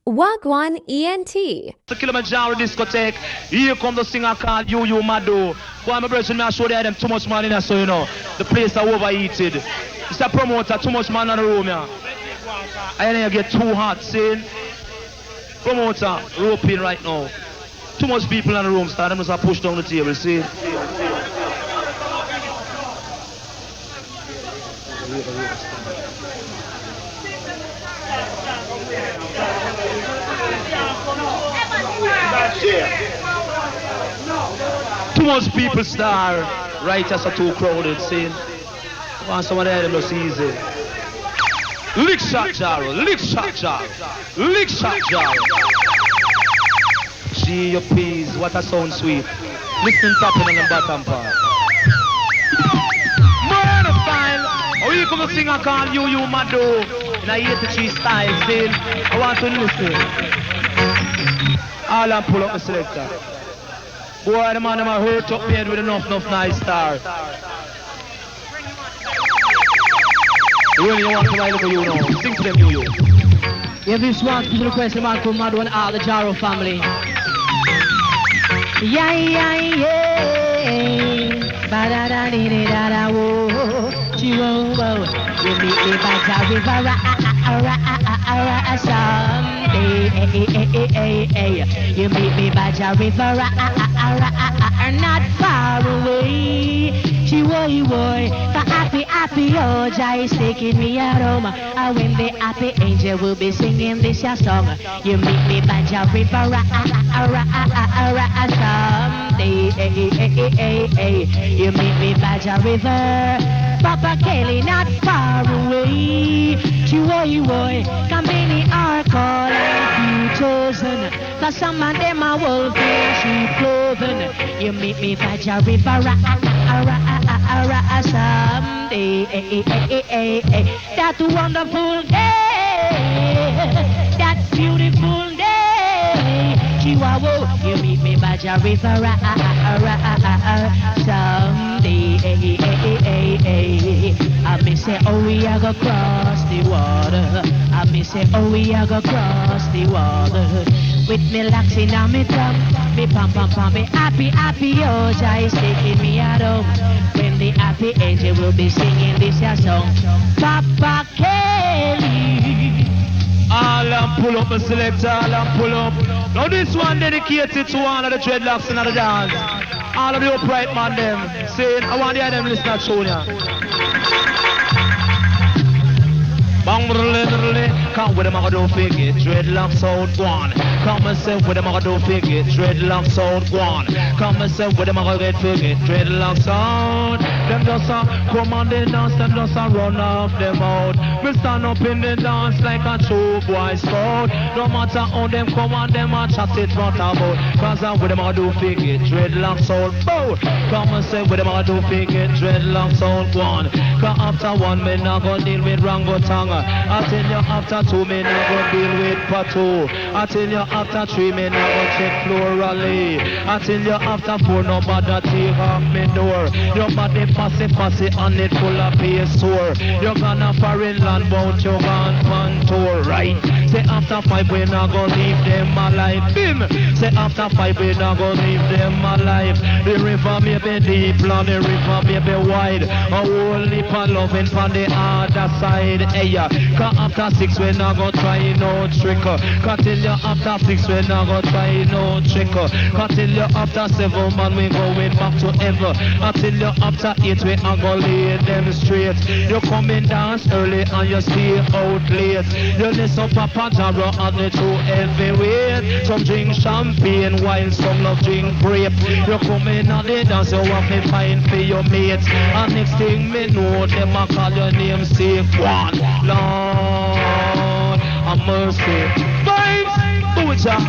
Wagwan ENT. The Kilimanjaro discotheque. Here come the singer called Madoo. Boy, my brother, me show them too much man in there, so you know. The place are overheated. It's a promoter, too much man in the room, yeah. I ain't get too hot, see? Promoter, roping right now. Too much people in the room, start them just push down the table, see? Too much people star, right as a too crowded, see? I want some of them just easy. Lick shot Jaro, lick shot Jaro, lick shot Jaro. Gee, your peas, what a sound sweet. Listen tapping on the bottom part. Murder style. Oh, you come to sing a call you Madoo. In a 83 style, see? I want to listen. All and pull up the selector. Boy, the man them are hurt up here with enough nice star. When you want to lie for you now, sing to them you. Yeah, this one is a request the man called Madoo and all the Jaro family. Yeah, yeah, yeah. Ba-da-da-dee-dee-da-da-wo. Chi-wo-wo. You meet me by Jaro River someday. You meet me by Jaro River not far away. Chi-wo-wo. Happy, oh, Jah is taking me out home. When the happy angel will be singing this your song. You meet me by Jah River someday. You meet me by Jah River. Papa Kelly not far away. Chiwoy, Kambini are calling you chosen. Cause some of them are wolfish sheep clothing. You meet me by Jah River someday. That wonderful day, that beautiful day. Chihuahua, you meet me by Jah River someday. I may say, oh, we are gonna cross the water. I may say, oh, we are gonna cross the water. With me laxing on me tongue, me pam, me happy, oh, Jah is taking me out home. When the happy angel will be singing this your song. Papa Kelly. All and pull up a selector, all and pull up. Now this one dedicated to all of the dreadlocks and the dance. All of the upright man them. Saying, I want the them listen to Sonia. Bang come with them I don't fake it. Dreadlocks sound one. Come and say with them I don't fake it. Dreadlocks sound one. Come and say with them I get fake it. Dreadlocks sound. Them just come on the dance, them just run off them out. We stand up in the dance like a true boy scout. No matter how them come on them and chat it what about. Cause with them I do fake it. Dreadlocks sound both. Come and say with them I do fake it. Dreadlocks sound one. Cause after one me not gonna deal with Rangotango. I tell you after two me not gonna deal with Pato. I tell you after three me not gonna check florally. I tell you after four nobody take off me door. Your body fussy on it full of pace sore. You're gonna foreign land bound, you're gone on tour, right? Say after five we not gonna leave them alive. Bim! Say after five we not gonna leave them alive. The river may be deep, and the river may be wide. A whole heap of loving from the other side. Hey, cause after six we not gonna try no trick. Cause till you after six we not gonna try no trick. Cause till you after seven man we going back to ever. Until you after eight we are gonna lay them straight. You come in dance early and you stay out late. You listen Papa Jaro and the true heavyweight. Some drink champagne while some love drink grape. You come in and they dance you want me fine for your mates. And next thing me know them a call your name safe one. Lord have mercy. Vibes! Do it, Jack.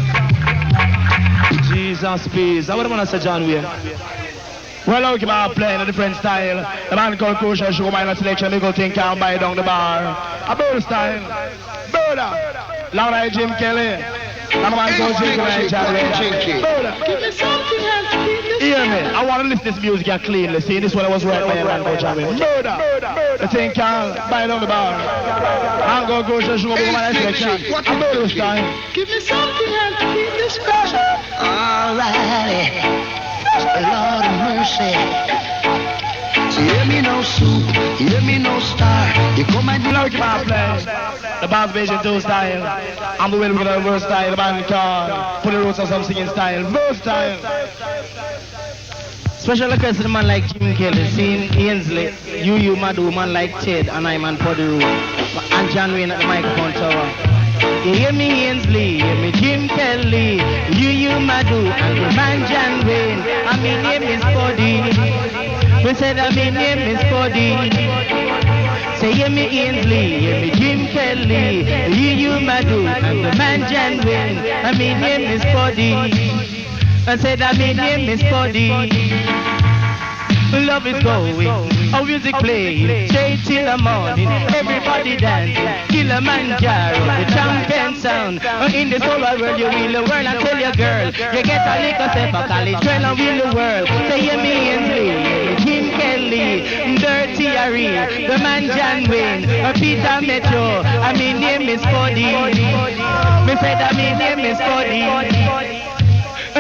Jesus peace. I want to say John Wayne. Well, look, I'm playing a different style. The man called Crucial Show my selection, little thing can't buy down the bar. A bird style. Birda. Loud eye Jim Kelly. And the man called Jim Kelly. Birda. Give me something else to hear me. I want to listen to this music and cleanly. See, this one I was right by your man called Jamaica. Birda. The thing called Bite on the Bar. I'm going to go to show up my selection. I'm going to style. Give me something else to keep this special. Alrighty. Lord of mercy. So hear me no soup, hear me no star. You come and Look at my play. The Bounce Vision 2 style. I'm the way we're going to verse style. The band called Puddy Roots or some singing style. Verse style. Special request to the man like Jim Kelly, seeing Ainsley, Madoo, man like Ted, and I'm on Puddy Roots, and John Wayne at the microphone tower. You hear me Ainsley, hear me Jim Kelly, Madoo, and the man John Wayne, and my name is Puddy. We said that my name is Puddy. Say hear me Ainsley, hear me Jim Kelly, Madoo, and the man John Wayne, and my name is Puddy. I said that my name is Puddy. Love is going, our music playing, straight till the morning. Everybody dancing, Kilimanjaro, the champion sound. In this whole wide world, you win the world. And tell your girl, you get a little step of college, well and win the world. Say hear me Ainsley, Jim Kelly, Dirty Harry, the man John Wayne, Peter Metro, and my name is Puddy. Me said that my name is Puddy.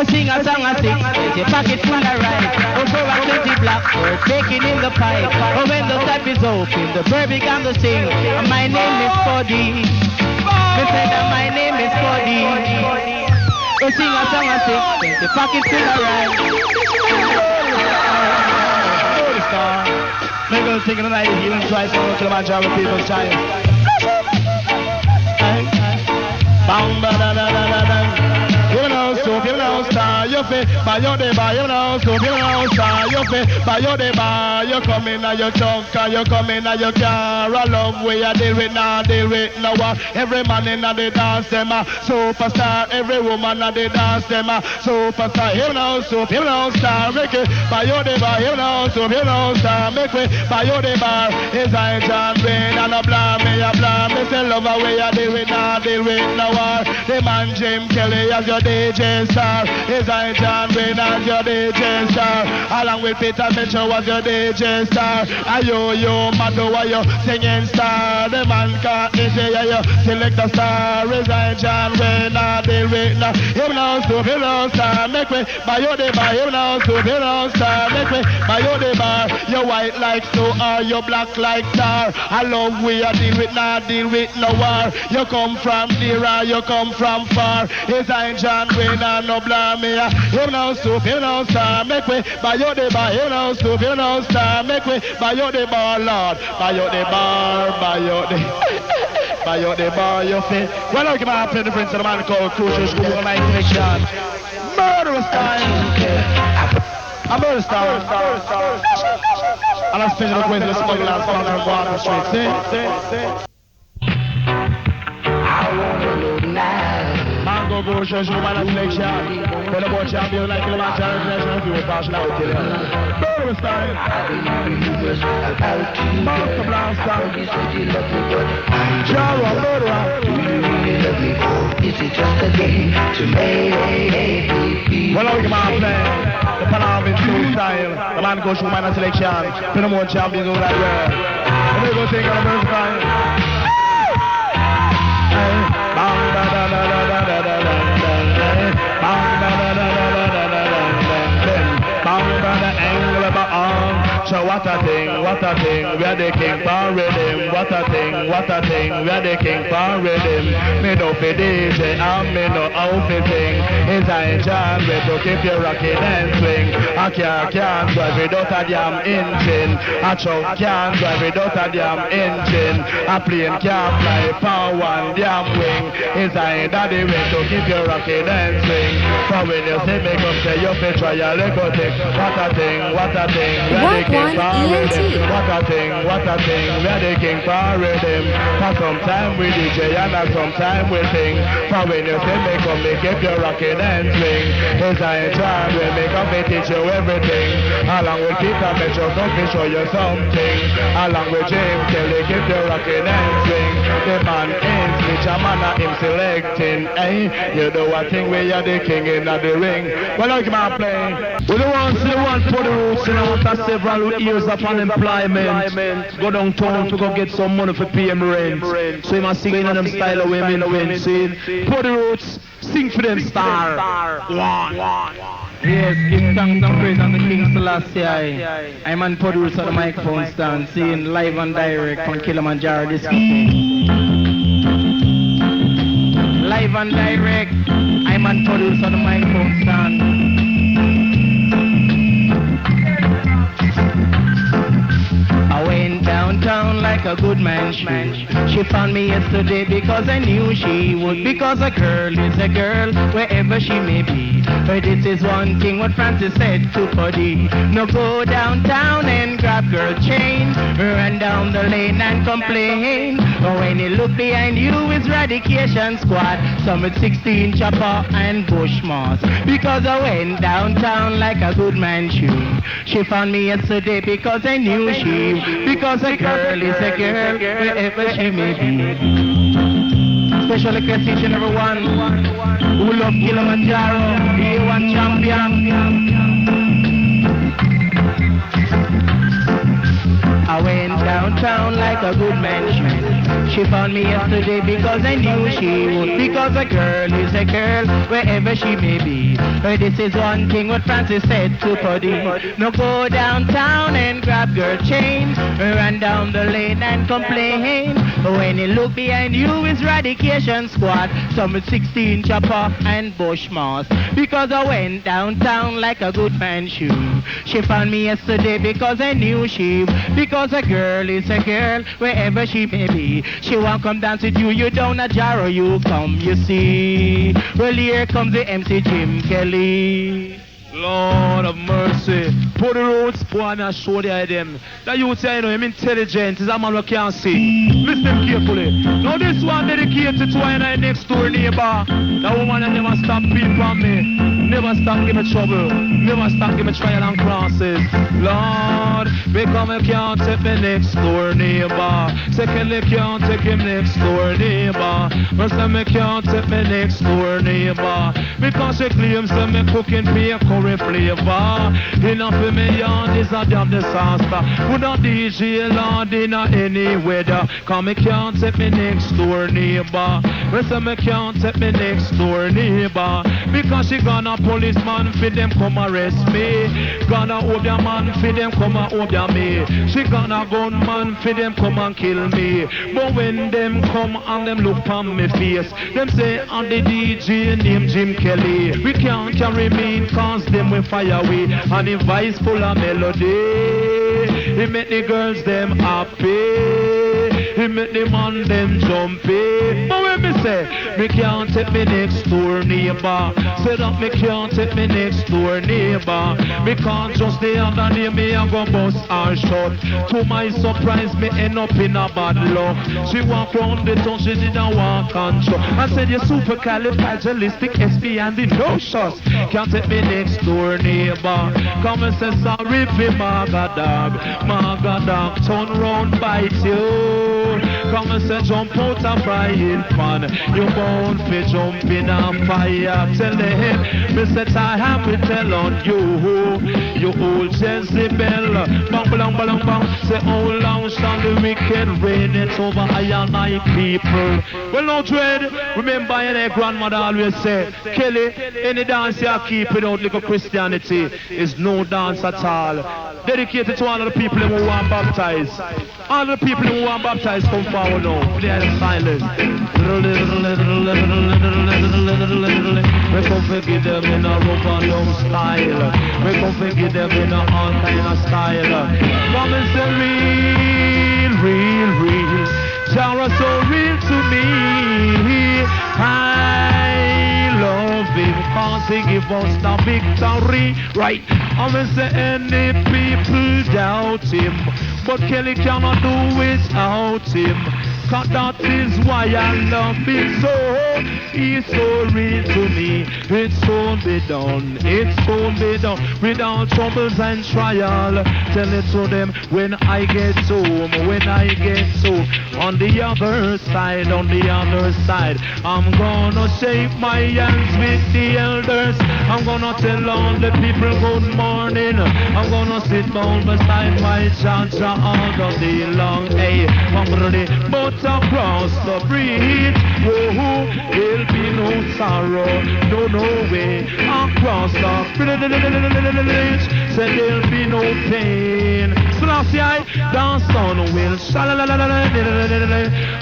Sing a song and sing, your pocket full of rice. Oh, for a 20 blackbird baking in the pipe. Oh, when the tap is open, the bird began to sing. My name is Puddy. Me said that my name is Puddy. Oh, sing a song and sing, your pocket full of rice. Make us think of the night of healing twice on Kilimanjaro people's child. Bang, ba da da da da da. You know, so you know, star, you fit, by your day, by you know, so you know, star, you fit, by your day, by you come in and you chunk, and you come in and you car, I love where you deal with now, deal with now. Every man in the dance, them a superstar, every woman in the dance, them a superstar. You know, so you know, star, make it, by your day, by you know, so you know, star, make it, by your day, bar, is I John Wayne, and a blame me, say love where you deal with now, deal with now. The man Jim Kelly as your DJ star, is I John Wayne as your DJ star, along with Peter Mitchell as your DJ star. Ayo, Madoo, are you singing star? The man can't say you select a star, is I John Wayne as the winner. Him now, so him now star, make me by your day bar. Him now, so him now star, make me by your day bar. You white like snow or you black like tar. I love we are deal with now, deal with no war. You come from near or you come from far, is I John Wayne and no blame me. You know soup, you know star, make way by your day bar. You know soup, you know star, make way by your day bar, Lord. By your day bar, by your day, by your day bar, you fit. Well, I give my play the friends of the man called Crucial School of my connection. Murderous time. I'm murderous time. And I'm special request to the smugglers found on Water Street. See? I wanna know now. Mango go show you my selection. When the boy champion like Kilimanjaro International, if you will pass now, kill him. Murderous time. Master Blaster. You said you love me, but I'm Jaro, murderer. Do you really love me? Or is it just a game to make me? Well, look at my play. The Panama Two style. The man goes through my selection. Pin them on champions over that way. And they go take on the first time. Bang da da da da da da da da. Bang da da da da da da da da. Bang da da angle of my arm. So what a thing, we are the king for rhythm. What a thing, we are the king for rhythm. Me no fi DJ and me no outfit thing. Is I John we to keep you rocking and swing. A car can't drive without a damn engine. A truck can't drive without a damn engine. A plane can't fly for one damn wing. Is I daddy way to keep you rocking and swing. So when you see me come say you fi try a little thing. What a thing, we are the king for rhythm. What a thing, we are the king for rhythm. For some time we DJ and sometime we sing. For when you see me come, me keep you rocking and swing. Is I John we make up me teach you everything. Along with Peter Metro, come to show you something. Along with James Kelly, keep you rocking and swing. The man Ainsley, Jamana him selecting. You know what thing we are the king in the ring. Well, look at my play. We don't want to see the one for the roots and I want to several years of unemployment. Go downtown to go get some money for pay him rent. So he must sing in them style of women win. See, Puddy Roots, sing for them star. One. Yes, give thanks and praise unto King Selassie. I'm on Puddy Roots on the microphone stand, seeing live and direct from Kilimanjaro this evening. Live and direct, I'm on Puddy Roots on the microphone stand. I went downtown like a good man should. She found me yesterday because I knew she would. Because a girl is a girl wherever she may be. But this is one thing what Francis said to Puddy. No go downtown and grab girl chain. Run down the lane and complain. But when you look behind you is Radication Squad. Some with 16 chopper and Bushmoss. Because I went downtown like a good man should. She found me yesterday because I knew she. Because a girl is a girl wherever she may be. Special request each and every one who love Kilimanjaro, the A1 champion. I went downtown like a good man should. She found me yesterday because I knew she would. Because a girl is a girl wherever she may be. But this is one thing what Francis said to Puddy. No go downtown and grab girl chain. Run down the lane and complain. But when you look behind you is Radication Squad. Some with 16 chopper and Bushmoss. Because I went downtown like a good man should. She found me yesterday because I knew she. Because a girl is a girl wherever she may be. She won't come dance with you, you down a Jaro, you come, you see. Well, here comes the MC Jim Kelly. Lord of mercy. Puddy Roots, boy, I'm not sure they them. That you say, you know, him intelligent, is a man who can't see. Listen carefully. Now this one dedicated to my next door neighbor. That woman that never stop beat from me. Never stop give me trouble. Never stop give me trial and crosses. Lord, because I can't take my next door neighbor. Secondly, can't take him next door neighbor. First time I can't take my next door neighbor. Because she claims that me cooking for a curry flavor. Enough for me yard is a damn disaster. Put a DJ Lord in any weather. Cause me can't take me next door neighbor. First time I can't take me next door neighbor. Because she gonna policeman for them come arrest me. Gonna obia man for them come and obia me. She gonna gunman for them come and kill me. But when them come and them look on me face, them say on the DJ named Jim Kelly. We can't carry me cause them will fire away. And the voice full of melody. He make the girls them happy. He make the man them jumpy. But when me say, me can't take me next door neighbor. Say that me can't take me next door neighbor. Me can't just stay under near me and go bust her shut. To my surprise, me end up in a bad luck. She walk round the town, she didn't walk on show. I said you supercalifragilistic SP and the no shots. Can't take me next door neighbor. Come and say sorry for Magadog. Magadog, turn round bite you. Come and say jump out a frying pan. You bound for jump in a fire. Tell him, me say I have to tell on you. You old Jezebel. Bang bang bang bang. Say how long shall the wicked reign? It's over I and I people. Well no dread. Remember any grandmother always say, Kelly, any dance you keep without little Christianity is no dance at all. Dedicated to all of the people who want baptized. All the people who want baptized come forward now. Play the silence. We come forgive them in a rough and dumb style. We come forgive them in a all kind of style. Come and say real, real, real. Jara so real to me. I love him cause he give us the victory. Right. I'm gonna say any people doubt him. But Kelly cannot do without him. 'cause that is why I love it so. He's so real to me. It's soon be done. It's soon be done. Without troubles and trial. Tell it to them when I get home. When I get home. On the other side. On the other side. I'm gonna shake my hands with the elders. I'm gonna tell all the people good morning. I'm gonna sit down beside my cha-cha all the day long. Hey, but across the bridge, whoa, there'll be no sorrow, no way. Across the bridge, said there'll be no pain. So now see the sun will shine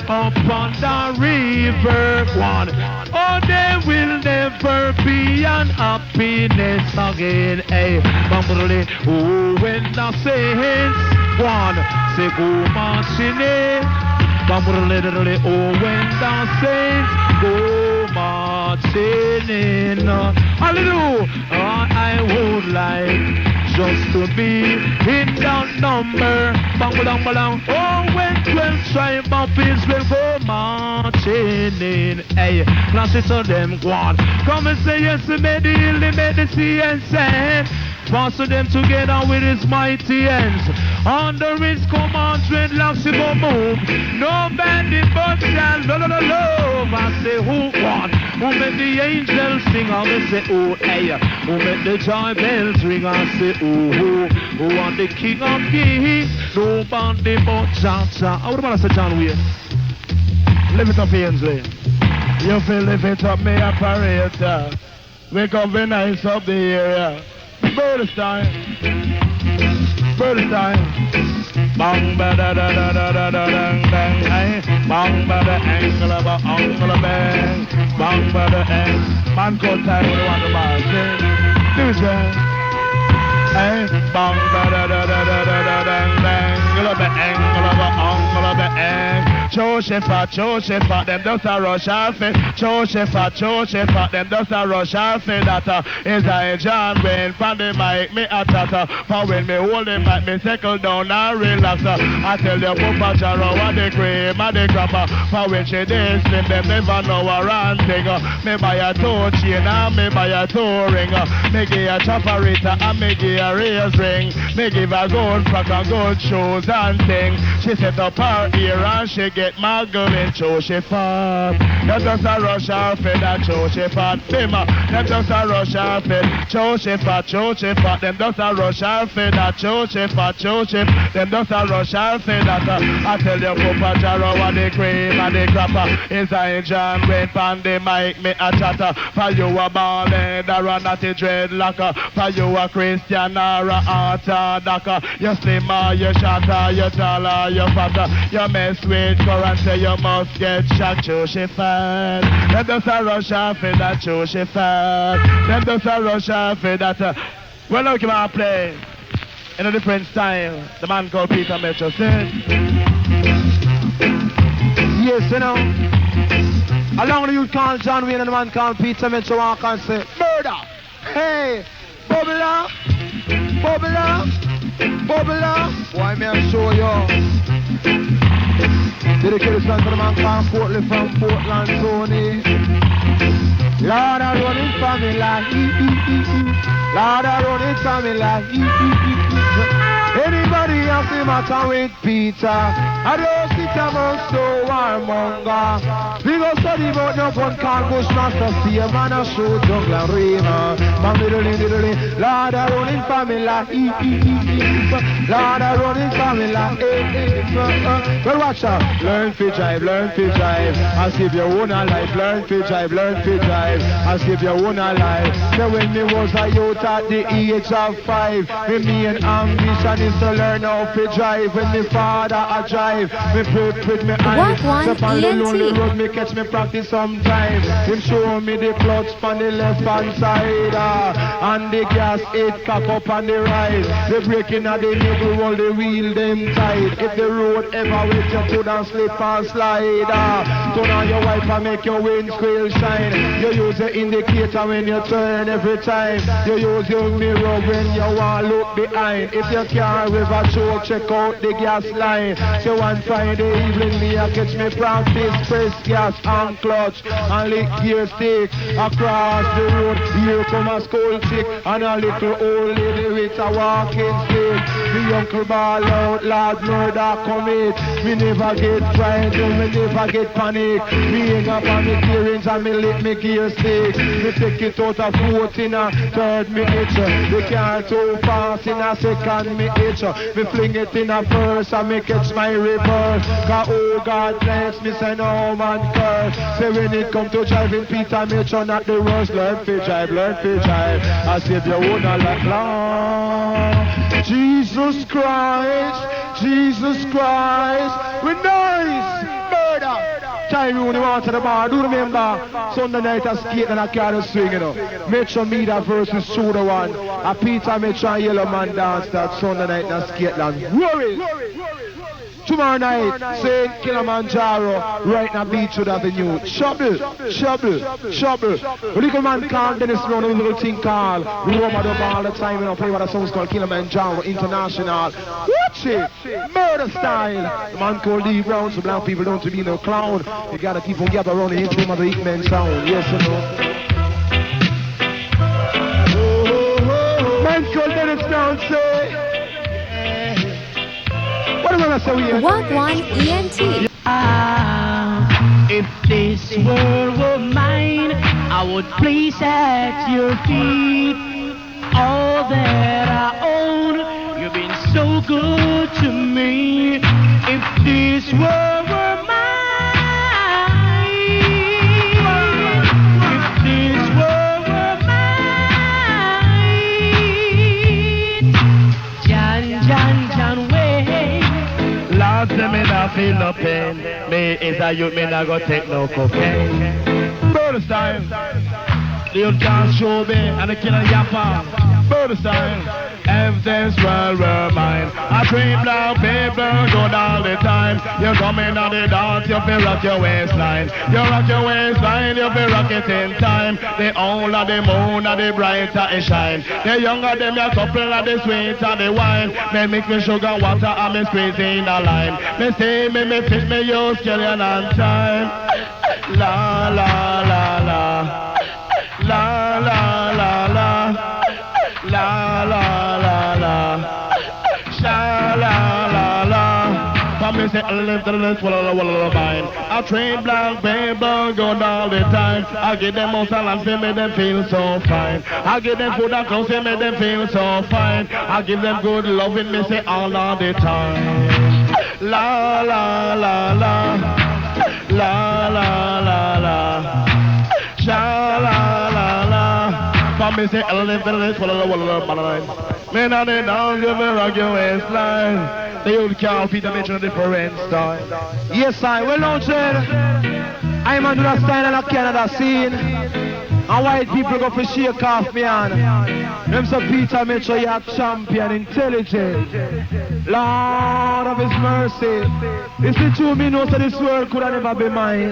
upon the river one. Oh, there will never be an happiness again. Hey, oh, when the saints one say go marching in. Oh, when the saints go marching in. Hallelujah. I would like just to be in that number. Oh, when 12 tribes of Israel go marching in. Hey, flash it to them, go on. Come and say yes, he made the hill, he made the sea and sand. Fasten them together with his mighty hands. Under his command, dreadlocks he go move. Nobody but shall love. I say who won? Who make the angels sing? I say oh hey. Who make the joy bells ring? I say oh who want the King of Kings? Nobody but Jah. I would want to say John Wayne. Lift it up, Ainsley. You feel lift it up, me operator. We come be nice up the area. Bird's time. Bang ba da da da da da da dang dang hey. Bang ba da angle of a bang. Bang ba da ang. Man called time when you want the bar. Do it, man. Hey. Bang ba da da da da da da dang dang. Angle of a ang. Josephat, them just a rush off it. Josephat, them just a rush off it. That is I John Wayne, from the mic, me a tatter. For when me hold the mic, me settle down and relax. I tell you, Papa Jaro, what the cream and the crapper. For when she did slim, them never know a run thing. Me buy a toe chain and me buy a toe ring. Me give a chopperita and me give a raise ring. Me give a gold frock and gold shoes and thing. She set up her ear and she get my girl in Josephat. Them just a rush off it, that Josephat. Bima, them just a rush off it. Josephat. Them just a rush off it, that Josephat. Them just a rush off it, that I tell you, Papa Jaro, what the cream and the crapper. Is I John Wayne, pan the mic, me a chatter. For you a ballin', or a natty dreadlocker. For you a Christian or a Orthodox. You slimmer, you shatter, you taller, you fatter. You mess with current, say you must get shot. Josephat. Them just a rush off it, that Josephat. Them just a rush off it, that well, look at my play in a different style. The man called Peter Metro said, yes, you know. Along the youth called John Wayne and the man called Peter Metro walk and say, murder! Hey! Bubble up! Why may I show you? Dedicated song for the man called Portland from Portland, Tony. Lord, I run it for me like Lord, I run it for me like Anybody else the matter with Peter? I don't sit amongst no warmonger. We go study about no one called Bushmaster. See a man a show jungle and river. Diddly. Lord, I run it for me like Lord, I run it for me like well, watch out. Learn to drive. As if you own a life. Learn to drive. As if you own a life. So when me was a youth at the age of 5, me main ambition is to learn how to drive. When me father a drive, me put with me eyes. Step on the lonely road, me catch me practice sometime. Him show me the clutch on the left hand side, and the gas it cock up on the right. The braking at the nipple while the wheel them tight. If the road ever wet, you could and slip and slide. Turn on your wiper, make your windscreen shine. You use use your indicator when you turn every time. You use your mirror when you want to look behind. If you can't river choke, check out the gas line. So one Friday evening, me I catch me practice, press gas and clutch and lick gear stick. Across the road, here come a school chick and a little old lady with a walking stick. Me uncle ball out, Lord murder commit. Me never get frightened, me never get panic. Me hang up on me gearings and me lick me gear stick. Me take it out of 4th in a 3rd me itch. Me can't too fast in a 2nd me itch. Me fling it in a 1st and me catch my reverse. Cause oh God bless me say no man curse. Say when it come to driving Peter make sure not the worst. Learn to drive, learn to drive. I said you would not like long. Jesus Christ, Jesus Christ. We nice murder. Time you only want to the bar. Do remember Sunday night I skate and I can't swing, you know. Make sure me that verse is true the one. A Peter make sure Yellow Man dance that Sunday night and skate land. Worry. Tomorrow night, St. Kilimanjaro, right now Beachwood Avenue. Trouble, trouble, trouble. A little man called Dennis Brown, a little thing called. We warm up all the time, you know, play what a song's called Kilimanjaro International. Watch it, murder style. The man called Lee Brown, so black people don't to be no clown. You gotta keep on gather around the intro of the Hickman sound. Yes or no? Man called Dennis Brown, say. Walk One ENT. If this world were mine, I would place at your feet all that I own. You've been so good to me. If this world were mine, if this world were mine, John, John, John, wait. Lord, say me not feel no pain. Me is a youth, me not go take no cocaine. Murder style. The old can't show me and the killer yapper. Murder style. Everything's well mine. I dream now, people good all the time. You come in on the dance, you feel rock your waistline. You rock your waistline, you feel rock it in time. The older the moon, and the brighter it shine. The younger them, your couple, and the sweeter the wine. Me mix me sugar, water, and me squeeze in a lime. Me see me fish, me use skillion and time. La la la la. La la la la. La la la la, sha la la la. For me say I live to the left, walla mine. I train black people good all the time. I give them most and make them feel so fine. I give them food and clothes and make them feel so fine. I give them good loving, me say all the time. La la la la, la la la la, sha la la la. For me say I live to the left, walla mine. Men on the down, you will rock your waistline. The old cow Peter mention a different style. Yes, I will not say I'm under the style and a Canada scene. And white people go for shake off me on. Them say Peter make sure you're champion, intelligent. Lord of his mercy. It's the truth me know so this world could have never be mine.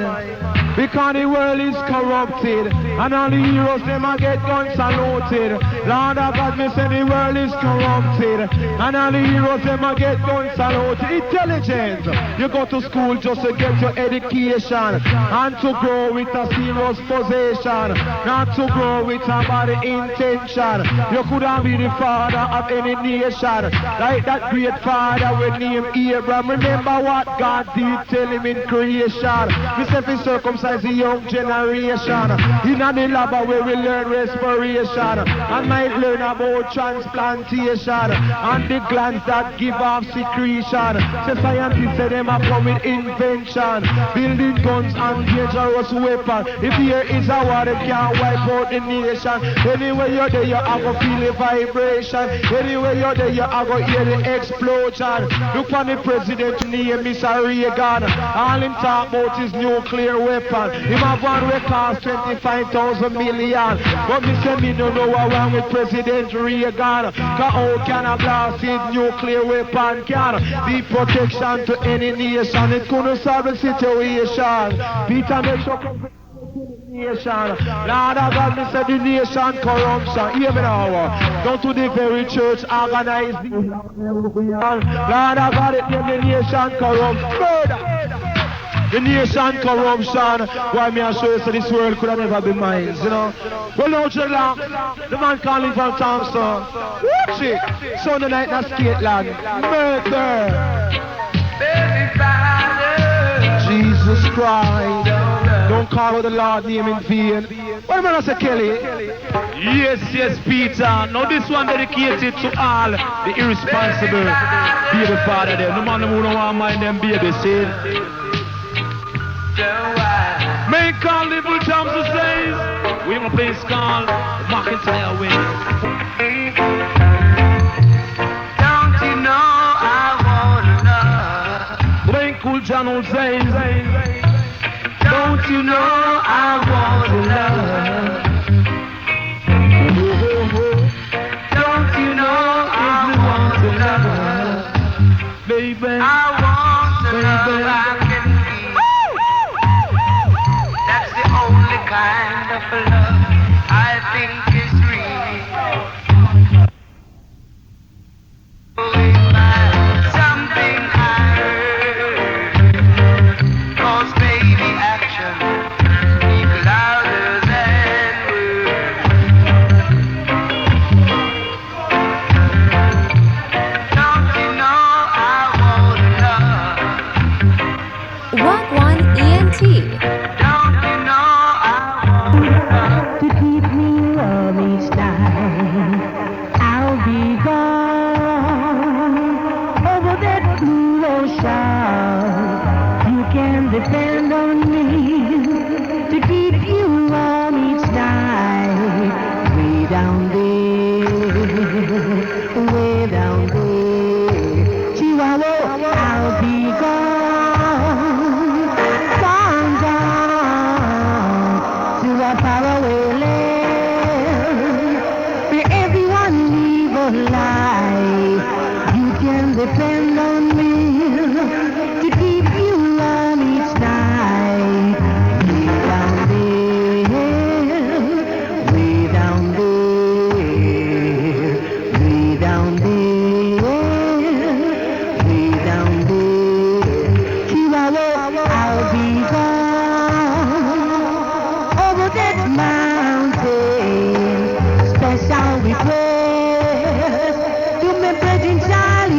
Because the world is corrupted. And all the heroes them a get guns saluted. Lord of God me say the world is corrupted. And all the heroes them a get guns saluted. Intelligent. You go to school just to get your education. And to grow with a serious possession. Not to grow with a bad intention. You could have been the father of any nation. Like that great father with name Abraham. Remember what God did tell him in creation. He said he circumcised the young generation. In the lab where we learn respiration. And might learn about transplantation. And the glands that give off secretion. So scientists say them have come with invention. Building guns and dangerous weapons. If here is a war, they can't wipe out the nation. Anywhere you're there, you're going to feel the vibration. Anywhere you're there, you're going to hear the explosion. Look on the president, name Mr. Reagan. All him talk about his nuclear weapon. Him have one that cost 25,000 million. But me say me don't know what wrong with President Reagan. Cause how can a blast his nuclear weapon can be protection to any nation? It couldn't solve the situation. Peter make sure nation. Lord of God, me say the nation corruption. Hear me now. Don't to the very church organize the Lord of God, it name the nation corrupt. Murder. The nation corruption. Why me I show you so this world could have never been mine, you know? Well, now, Dreadlock, the man calling from Thompson. Watch it. Sunday night, not Skateland. Murder. Jesus Christ. Don't call out the Lord name in vain. What am I say, Kelly? Yes, Peter. Now this one dedicated to all the irresponsible baby father there. No man who don't want to mind them baby, see? Make call little jumps to say we gonna play called McKintyre win. Don't you know I wanna love? Make cool John say. Don't you know I wanna love? Don't you know I wanna love? Baby, I want to love I can feel. That's the only kind of love I think is real. Something I heard, 'cause baby action speak louder than words. Don't you know I wanna love? Wagwan ENT. Don't you know I wanna love? To keep me warm each night, I'll be gone over that blue ocean. You can depend on me to keep you warm each night. Way down there, Chihuahua, I'll be gone, gone to a faraway land where everyone live a life. You can depend on me to keep you warm each night. Way down there, way down there, way down there, way down there. Chihuahua, I'll be gone over that mountain. Special request to me, Bridget Charlie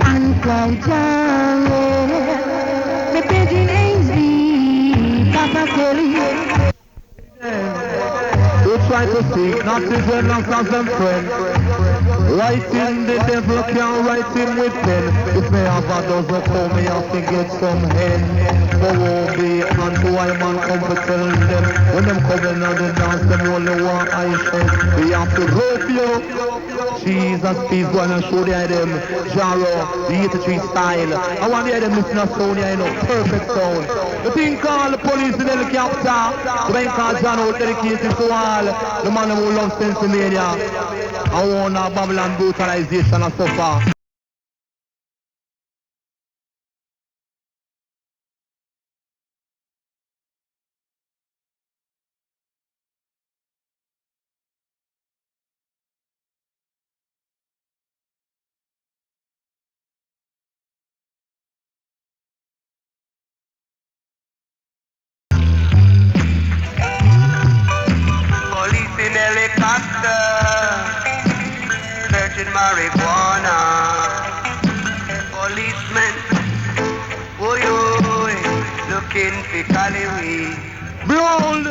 and Clyde Charlie, me Bridget Ainsley, Papa Kelly. you try to seek, not to get lost as them friends. Writing the devil can't write him with pen. If me have a dozen for me, I have to get some hen. But won't be and to I man come to tell them. When them coming on the dance, them only want I said. We have to rope you. Jesus, please go and show the them. Jaro, the 83 style. I want the them listen to sound, you know, perfect sound. The thing called the police in the helicopter. The thing called John out dedicated to all. The man who loves Pennsylvania. I want a Babylon brutalization and so far. Police in helicopter, searching marijuana. Policemen, oi oi, looking for Cali. Behold,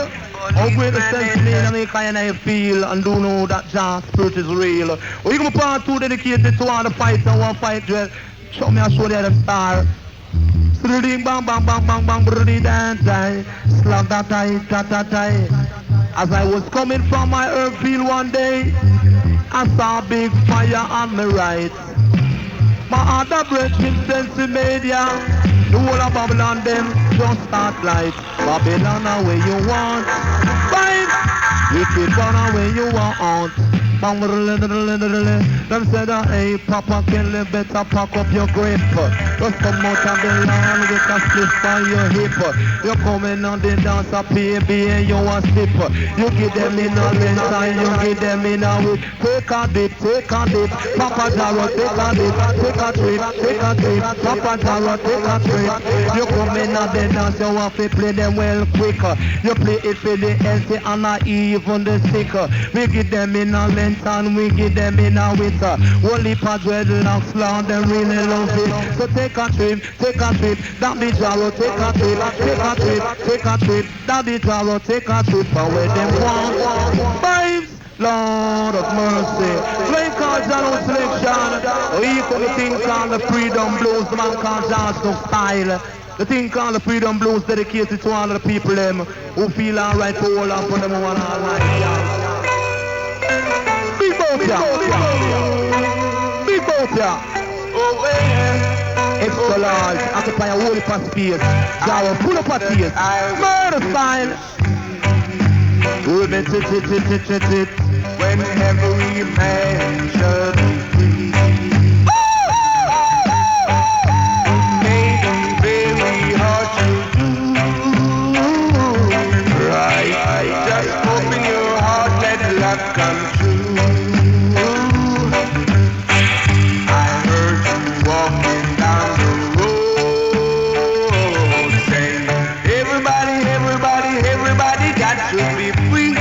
how great the sense me and me kind I feel and do know that John's spirit is real. We going to part 2 dedicated to all the fights and one fight drill. Show me a show the other star. Bang bang bang bang bang brody dance I slap that I. As I was coming from my herb field one day, I saw a big fire on my right. My other brethren sense media, the whole of Babylon them just start light. Babylon where you want, fine. You keep on where you want. Them said, hey, Papa Kelly, better pack up your grip. Just come out of the land with a slip on your hip. You coming on the dance up here, and you a slip. You give them in a lens and you give them in a whip. Take a dip, Papa Jaro, take a dip, take a trip, Papa Jaro, take a trip. You coming on the dance, you have to play them well quicker. You play it for the healthy and not even the sicker. We give them in a lens and we give them in a winter. Only for dreadlocks, Lord, them really love it. So take a trip, down the Jaro, take a trip, down the Jaro, take a trip, and where them want vibes. Lord of mercy. Playing called Jaro selection. We come the thing called the Freedom Blues, the man called Johnson Style. The thing called the Freedom Blues dedicated to all of the people them who feel alright to hold on for them one all night. Big boat ya. Big boat ya. Extra large, occupy a whole heap of space. Jaro, pull up a taste. Murder style. When every man should be free. May be very hard to do. Right, just open your heart, let love come true. I heard you walking down the road, saying, everybody got to be free.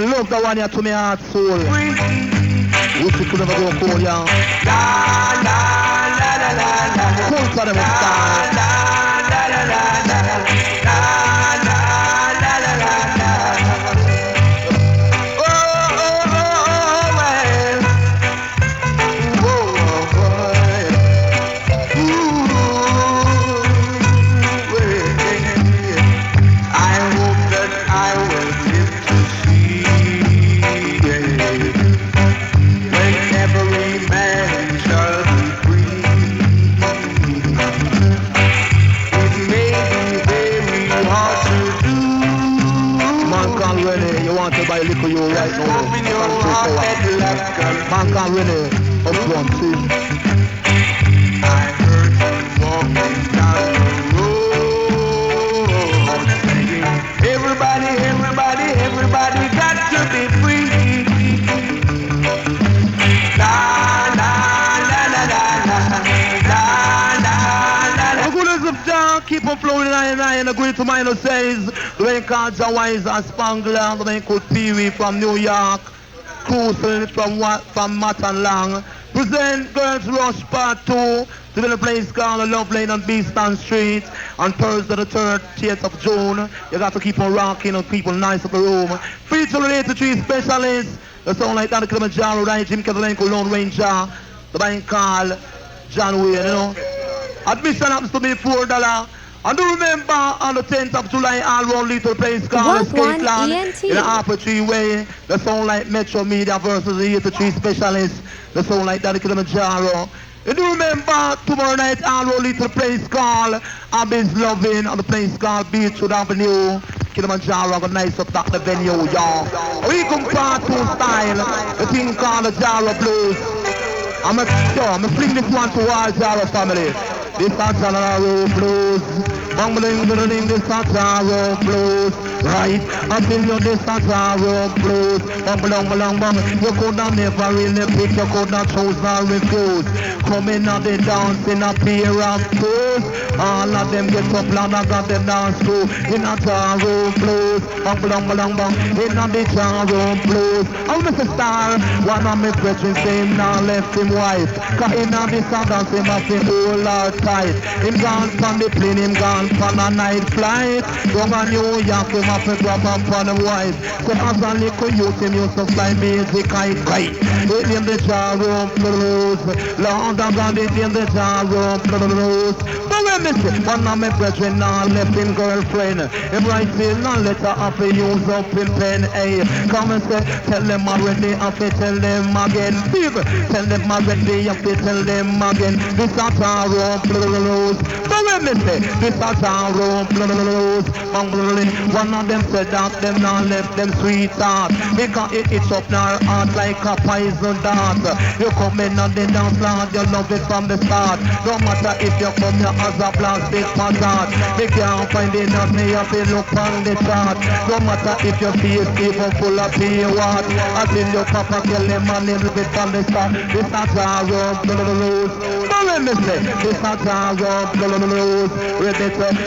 Look the one here to me heart soul. Wish you could never go cold, yeah. Cool for them style. You right now. Man can't really up front, see. I heard you walking down the road, singing, everybody got to be free. La la la la la la la la. The goodness of John keep on flowing and the great to minor says, the way called Jawise and Spangler, the way called Pee-wee from New York, Cruising from Matan Long. Present Girls Rush Part 2 to the place called Love Lane on Beeston Street on Thursday the 30th of June. You got to keep on rocking and people nice up the room. Feature related to specialists. The sound like that, KILLAMANJARO, right? Jim Ketelenko, Lone Ranger, the bank called John Wayne, you know. Admission happens to be $4. And do remember on the 10th of July, all round little place called Scotland in the Upper Tree Way. The sound like Metro Media versus the 83 specialists. The sound like that, KILLAMANJARO. You do remember tomorrow night, all round little place called Abyss Loving on the place called Beachwood Avenue. KILLAMANJARO got nice up at the venue, y'all. We come Part 2 style, the thing called the Jaro Blues. I'm gonna fling this one to our Jaro family. This is Jaro Blues. Mumbling, this is Jaro Blues. Right, I feel you, this is Jaro Blues. Bum. You could not never really pick, you could not choose or refuse. Coming out the dance in a pair of toes. All of them get up and I got them dance too. In a Jaro Blues. Bum. In a the Jaro Blues. I'm Mr. Star. One of my brethren saying now left him wife. Cause in a the dance him have the whole lot tight. Him gone from the plane, him gone on a night flight. Down a New York, him have to grab up on the wife. So as a little youth, him used to fly basic kite. It in the jar room, blues. Lord, I'm gonna be in the jar room, blues. But when me see one of my brethren now left in girlfriend, him writing a letter of a use up in pen. Hey, come and say, tell them already, I fi tell them again. People, tell them already, I fi tell them again. This a jar room, blues. But when me say, this a jar room, blues. One of them said that them now left them sweetheart. Because it itch up now heart like a poison dart. You come in on the dance floor, you love it from the start. No matter if you come here as a plastic facade. They can't find it on me if you look on the chart. No matter if your face even full of pay what. Until your papa kill him a little bit from the start. This a jar of blues. But let me say, this a jar of blues.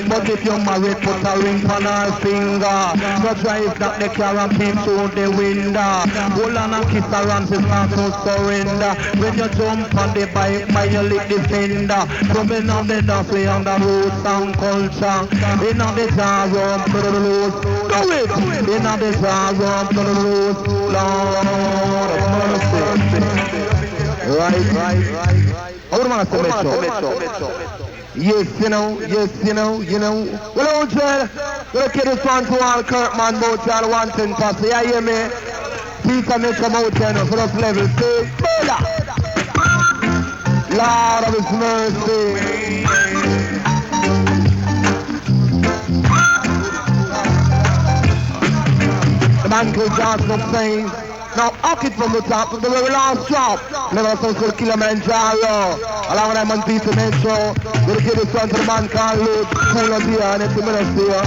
But if you're married, put a ring on her finger. No drive that the car and peep through the window. Hold on and kiss her and she start to surrender. When you jump on the bike, by your lick the fender. Coming on the dance, we on the roots and culture. In on the jar of blues. Do it! In on the jar of blues. Lord of mercy. Right. I would want to say Yes, you know. Well, old Joel, we'll get this one to all Kirkman, Motel, 110 Posse. You hear me? Peter Mitchell Motel, for us level 2. Lord of His mercy. The man called Johnson saying, now up it from the top of the very last drop. Never so called KILLAMANJARO. Along with them on Peter Metro. We'll give this one to the man called Luke. Tell us here and it's a minute here.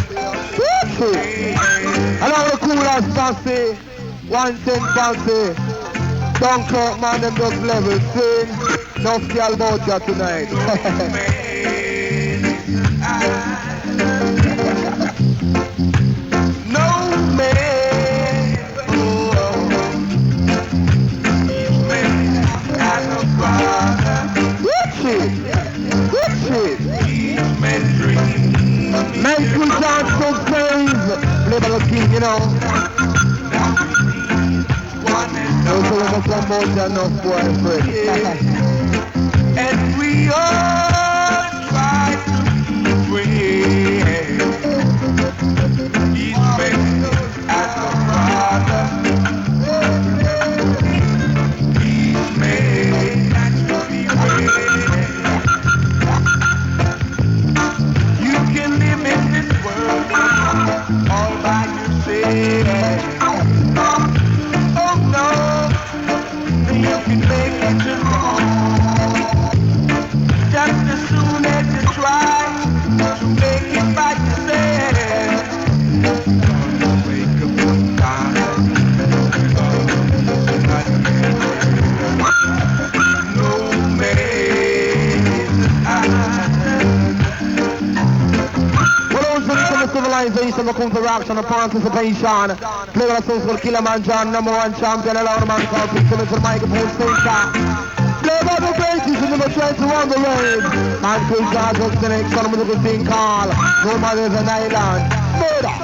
Along with the coolest Posse. 110 Posse. Dunkirk man them just level. See? No scale about you tonight. No man. Michael Johnson plays Little King, you know. Those who want to promote their enough boyfriend. And we all try to be free. He's made as a brother. He's made to be free. In this world, all by yourself. Oh no, you can make it just wrong. Just as soon as you try to make it by yourself. Wake up one time. No civilization, of interaction and participation. Play with a song called KILLAMANJARO, #1 champion, allow the man called Picture the microphone station. Play by the bases in the train to run the rain. And Chris George was the next one with a thing called No Mother's an Island. Murder.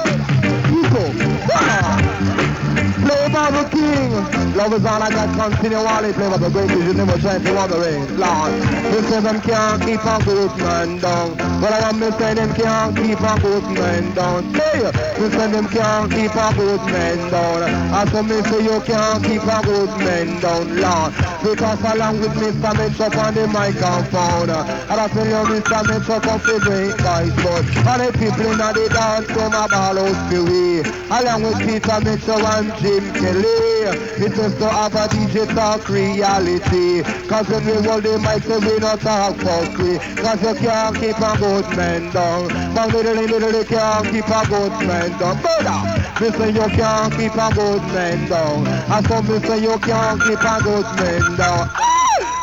Play by the king. Love is all I got, continue while he play by the bases, you never try to run the rain. Lord, they say them can't keep a good man down. But I want me say them can't keep a good man down. Hey, me say them can't keep a good man down. I say me say you can't keep a good man down, Lord. Because along with Mr. Mitchell on the microphone, and I tell you Mr. Mitchell come to break my foot. And the people in the dance come a ball out for we. Along with Peter Mitchell and Jim Kelly. It's just to have a DJ talk reality. Cause when we hold the mic, so we don't talk fuckery. Cause you can't keep a good man down. But little can't keep a good man down. Brother, me say you can't keep a good man down. And some me say you can't keep a good man down.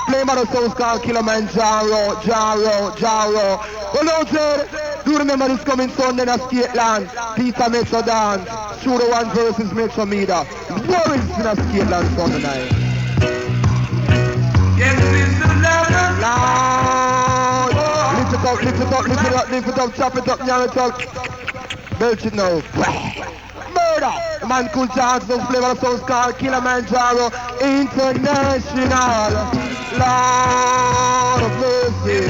Play by the songs called KILLAMANJARO, Jaro. Well, don't say, do remember this coming Sunday in Skateland. Peter Metro dance. Shooter one versus Metro Meter. Warriors in a Skateland Sunday night. Yes, it's the Lord. Lord. Little lift it up, chop it up, yell it up. Belch it now. Murder! The man cool chance, no flavor of songs called Kilimanjaro International. Lord of mercy.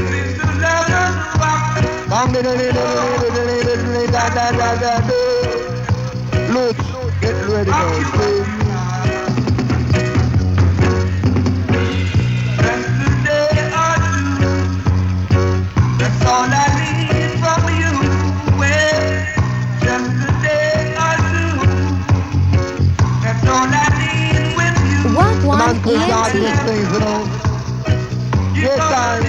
Look, get ready now. That's all I need from you. Well, just a day or two. That's all I need with you. Wagwan Man cool chance, these ENT. things, you know. Yes, time.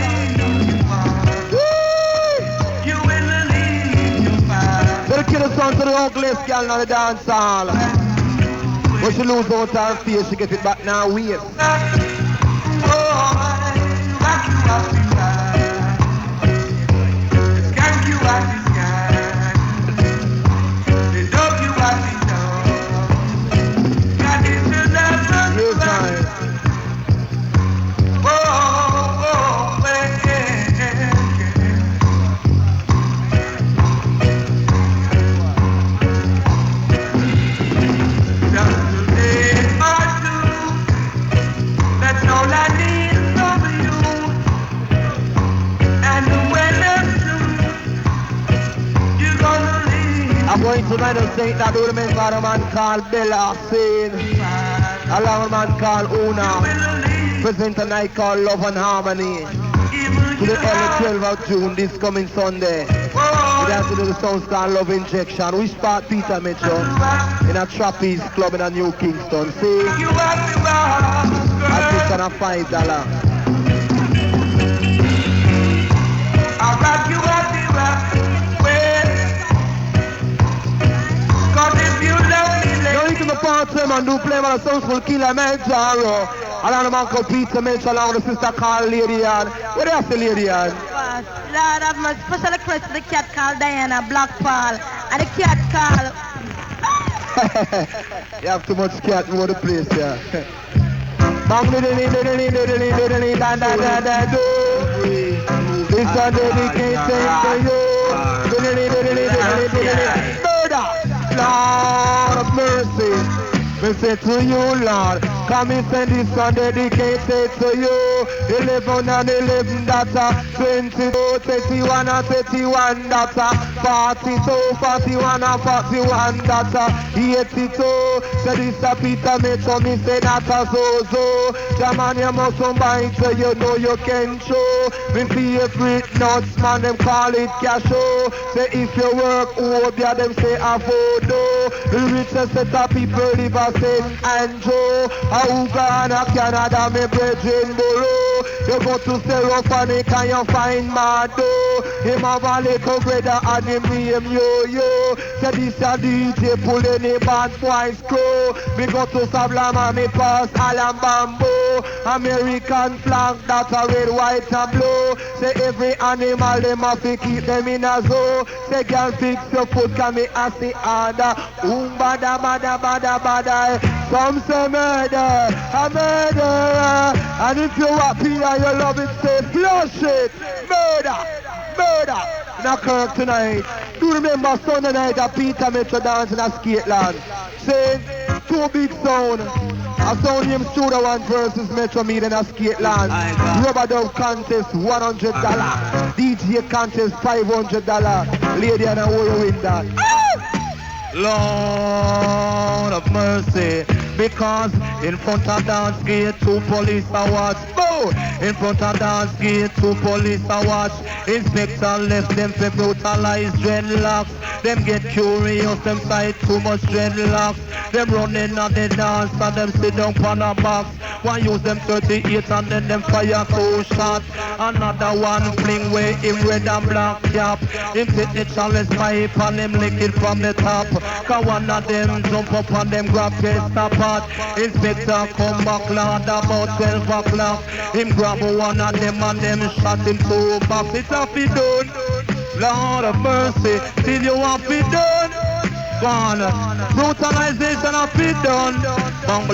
You will leave your fire. Better kill the son to the ugliest girl on the dance hall. When she lose out her face, she get it back now, wait. Oh, rock you up the sky. Skank you out the sky. They dog you out the door. Got it to never Yes, time. Oh, yeah. Just a day or two. That's all I need from you. And when it's through, you're gonna leave. I'm going tonight and say that do remember a man called Bella Sin. Along a man called Una. Present a night called Love and Harmony. To the early 12th of June, this coming Sunday. We have to do the songs called Love Injection. Which part Peter Metro? In a Trapeze Club in a New Kingston. See? You have to rock, I girl. think on a $5. I'll rock you up the rock. Well, 'cause if you love me, Now let you can part them and do play with a song called Kilimanjaro. Along the man called Peter Metro along with the sister called Lady Ann. What do you say, Lady Ann? Lord have my special request to the cat called Diana Black Paul and the cat called You have too much cat over the place, yeah. This one dedicated to you. Murder, Lord of mercy. We say to you, Lord, come and send this one dedicated to you. 11 and 11, that's a 22, 21 and 21, that's a 42, 41 and 41, that's a 82. So this a Peter Metro, me say that's a so-so. Jaman, you must combine so you know you can show. Me favorite nuts, man, them call it cashew. Say if you work, oh, yeah, them say a photo. The richest set of people live a St. Andrew. How Ghana, Canada, me brethren borrow. You go to Serapanic and you find Madoo. Him have a little brother and him name Yo-Yo. Say this a DJ pull any bad boys crew. Me go to Sablama, me pass Alan Bamboo. American flag, that's a red, white and blue. Say every animal, them have to keep them in a zoo. Say girl fix your foot, can me ask the order. Bada, bada, bada, bada. Some say murder, a murderer. And if you happy and you love it, say flush it. Murder, murder. In a Kirk tonight. Do remember Sunday night at Peter Metro dance in a skate land. Say, two big sound. A sound named Studio One versus Metro meet in a skate land. Rubber dove contest $100. DJ contest $500. Lady and a whole win that. Lord of mercy, because in front of dance gate 2 police are watch. Oh, in front of dance gate 2 police are watch. Inspector left them to brutalize dreadlocks. Them get curious, them sight too much dreadlocks. Them running on the dance and them sit down on a box. One use them 38 and then them fire 2 shots. Another one fling way him red and black cap. Him take the chalice pipe and him lick it from the top. Cause one of them jump up and them grab chest apart. Inspector come back loud about 12 o'clock. Him grab one of them and them shot him 2 back. It's a fi done. Lord of mercy, till you want fi done. Gone. Brutalization of fi done. Bang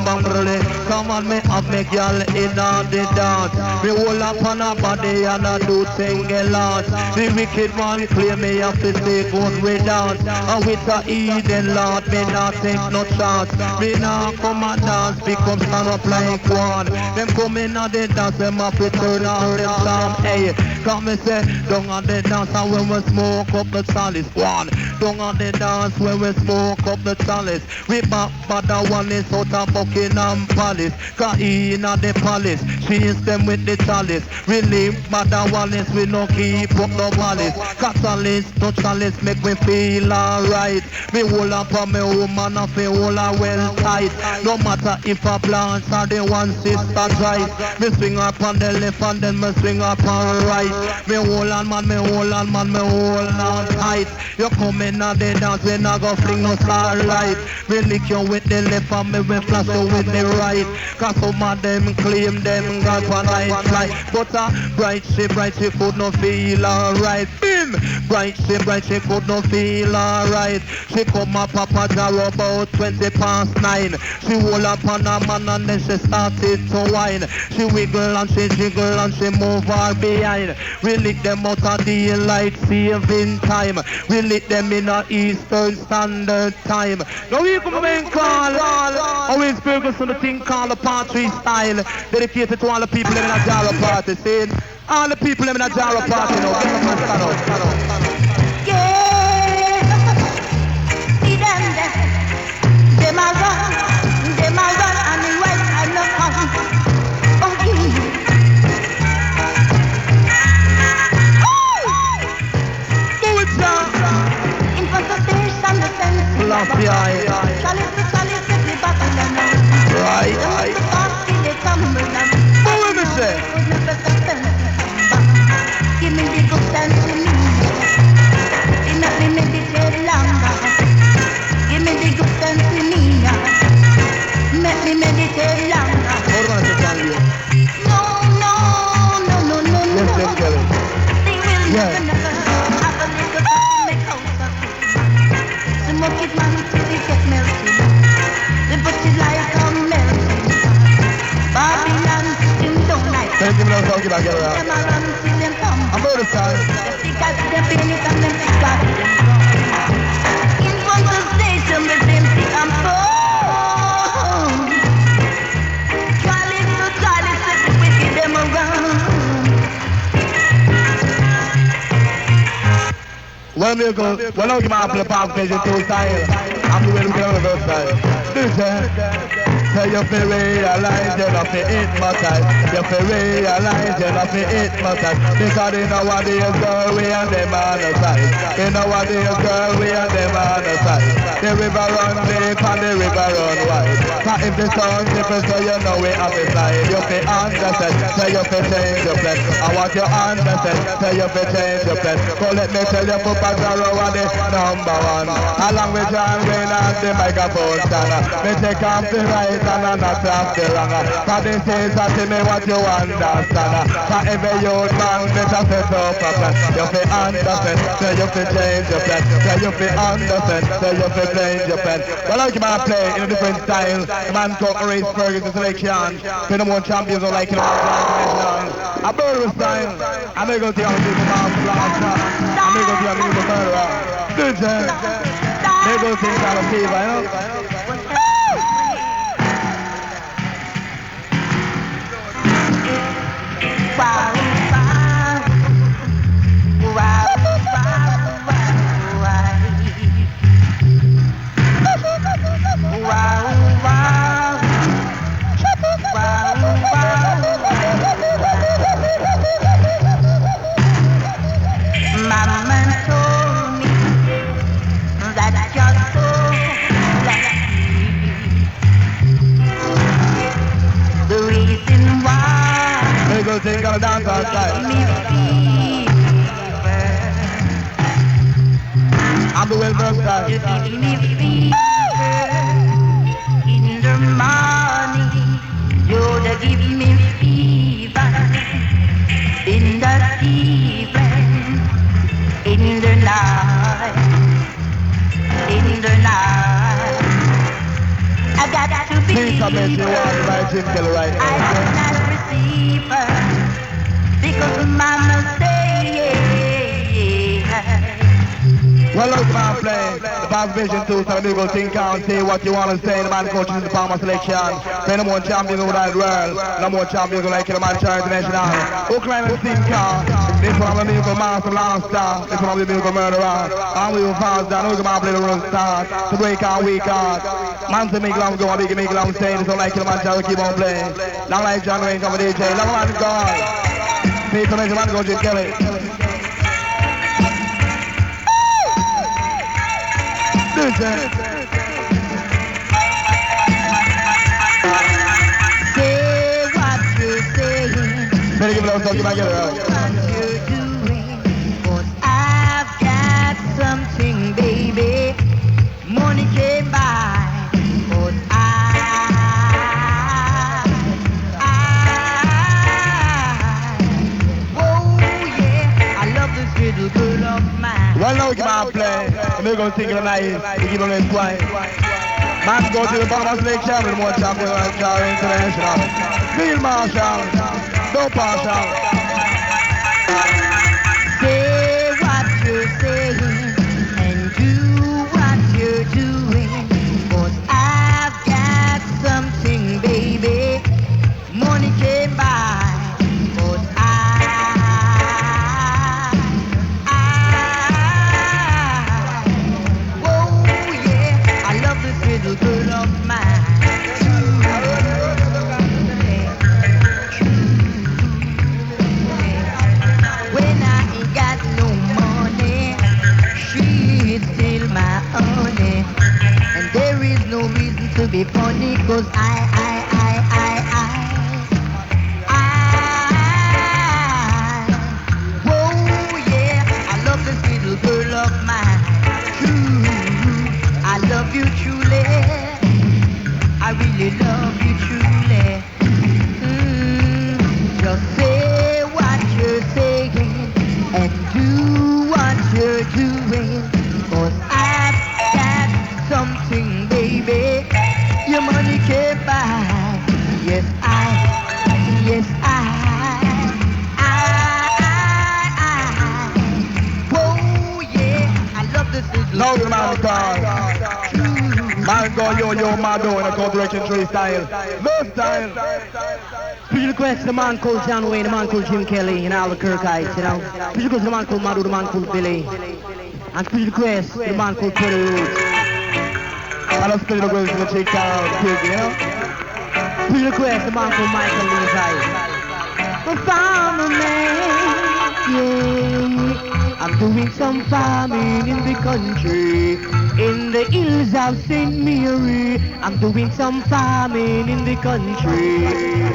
bang really. Come on, me up me girl in on the dance. Me hold up on her body and I do sing a lot. The wicked one claim me have to stay good with dance. And with the Eden Lord, me not take no chance. Me not come and dance, become stand up like one. Them come in on the dance, them have to turn on them song. Hey, come me say, down on the dance and when we smoke up the chalice. One, down on the dance when we smoke up the chalice. We back but the one is out of Buckingham Palace. Cause in at the palace, chase them with the chalice. We live but the one is we no keep up no malice. Cause chalice, no chalice make me feel alright. Me hold up on me woman and me hold her well tight. No matter if a blanche or the one sister right. Me swing up on the left and then me swing up on right. Me hold on man, me hold on man, me hold on tight. You come in at the dance, we not go fling no starlight. Me lick you with the left and me will flash you with the right. Cause some of them claim them got one night flight. But bright she could not feel alright. Bim! Bright she could not feel alright. She come up Papa Jaro about 20 past 9. She hold up on a man and then she started to whine. She wiggle and she jiggle and she move her behind. We lick them out of daylight saving time. We lick them in a Eastern Standard Time. Now we come and call always focus on the thing called the party style. Dedicated to all the people in a Jaro party. See? All the people in a Jaro party now. Get up and stand up. Yeah. See them there. Them a run and the right and the come. Oh, yeah. Do it, sir. In front of their stand the fence. Love the eye. Chalice, if the back of them. Right. The party, they tumble down. What will me say? Give me the good sense to me. It make me meditate longer. Give me the good sense to me. Make me meditate longer. What do I tell you? No. Yes, yes, Kelly. They will never have a little bit in my house. Smoke it, man, till it get melted. They put it like a melting. Babylon, them don't like. Thank you for talking about it. Them a run till them come. I'm out of time. They got them pain it and them got them. In front of station with empty and full. Chalice to chalice, let the wicked them around. Well, me go. Well, I'll give my apple a pound page in 2 style. I'm the way to get on the first side. Do it, Say you feel realize you're not fit it much time. You feel realize you're not fit it much time. Because they know what they is girl, we and them on the side. They know what they is girl, we and them on the side. The river run deep and the river run wide. Cause if the sun different, so you know we have it side. You feel understand, say you feel change your plan. I want you understand, say you feel change your plan. So let me tell you, Papa Jaro are the number one. Along with John Wayne and the microphone stand. Me take off the right and I'm not off the wrong. Cause this is a to me what you understand. For every youth man, me just set up a plan. You feel understand, say you feel change your plan. Say you feel understand, say you feel change your plan. Well, I keep on playing in a different style. The man called Race Ferguson selection. Play the more champions don't like it. A bird style. I'm going to go to the people man blaster. I'm going to go to the people murderer. Good, sir. They go to the kind of fever, you know? Wow. Mama told me that you're so lucky. The reason why They go take a dance outside. I'm the well versed you give me fever in the morning. You give me fever in the evening, in the night, in the night. I got to Please come and see what my Jim Kelly right now. I did not receive her because of my mistake. Well, look, man, play the Bass Vision 2, so you go think out, say what you want to say. The man coaches the Palmer selection. Play no more champions over that world. No more champions like KILLAMANJARO International. Oakland and Thinker. This one of the musical master last star. This one of the musical murderer. And we will fast down. We're going to play the road start. To break our week out. Man to make love go, big make love stay. So like KILLAMANJARO keep on playing. Now like John Wayne come with DJ. Love man God. Please come in, man go Jim Kelly. Say what you're saying. Better give it up, so you might get it out. What you're doing. 'Cause I've got something, baby. Money came by. 'Cause oh yeah, I love this little girl of mine. Well, now we can play. We're going to think of the night. We keep on going twice. Man, go to the Palmer selection with more champions like KILLAMANJARO International. Field Marshal. No partial. Say what you're saying and do what you're doing. 'Cause I've got something, baby. Money came by. 'Cause oh yeah, I love this little girl of mine. When I ain't got no money, she is still my honey. And there is no reason to be funny, 'cause oh yeah, I love this little girl of mine. True, I love you truly. I really love you truly. Just say what you're saying and do what you're doing. 'Cause I've got something, baby. Your money came by. Yes, oh yeah, I love this little Now the girl man of God. mine. Man go yo Madoo in a corporation 3 style. No style. Special request to the man called John Wayne, the man called Jim Kelly, and all the Kirkites, you know. Special request to the man called Madoo, the man called Billy. And special request to the man called Puddy Roots. And a special request to the chick town pig, you know. Special request to the man called Michael Levi. A farmer man, yeah. I'm doing some farming in the country, in the hills of St. Mary. I'm doing some farming in the country,